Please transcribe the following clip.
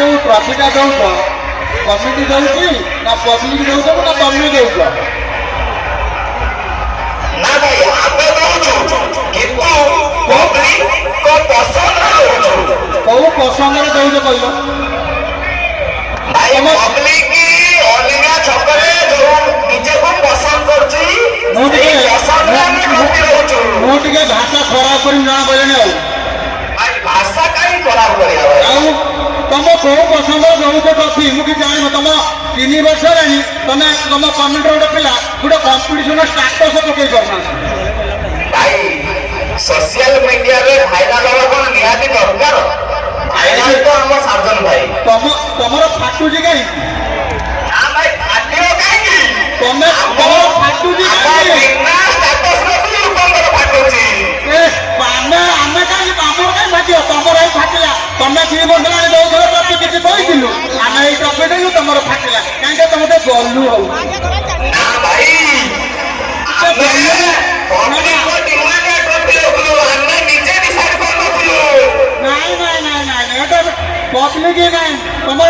जो ट्रॉफीटा दौच कमिटी दौची ना पब्लिक दौच ना तमें दौच ना भाई आगे दौचु किंतु पब्लिक को पसंद दौचु कौ पसंद रे दौच कहलो भाई पब्लिक की अलगा छकरे जो डीजे को पसंद करची मु टिके भाषा खराब कर जाना पड़े भाई भाषा कहीं खराब करिया भाई तुम कौ पसंद दौच ट्रॉफी मुझे जान तुम 3 वर्ष हेलानी तुम तुम कमेंट गोटे पिला गोटे कंपिटिशन स्टाटस पकई करना भाई सोशल मीडिया रे भाइराल होगा कोन निहाती दरकार भाइराल तो हम सार्जन भाई तुमर फाटुजी कहीं हां भाई फाटियो काई तुम फाटुजी कहीं बिना स्टेटस रे तुमर फाटुजी ए पामे आमे काई हमर काई फाटियो तुमर आई फाटिला तुमे 3 वर्ष लानी दौच ट्रॉफी किछि कहिथिलु आमे এই ट्रॉफी देलु तुमर फाटिला काई के तुम ते गल्लु हो ना भाई पब्लिक को डिमांड ट्रॉफी लोगलो हमने नीचे डिसाइड करलो नहीं नहीं नहीं नहीं एटा पब्लिक ही नहीं तुमर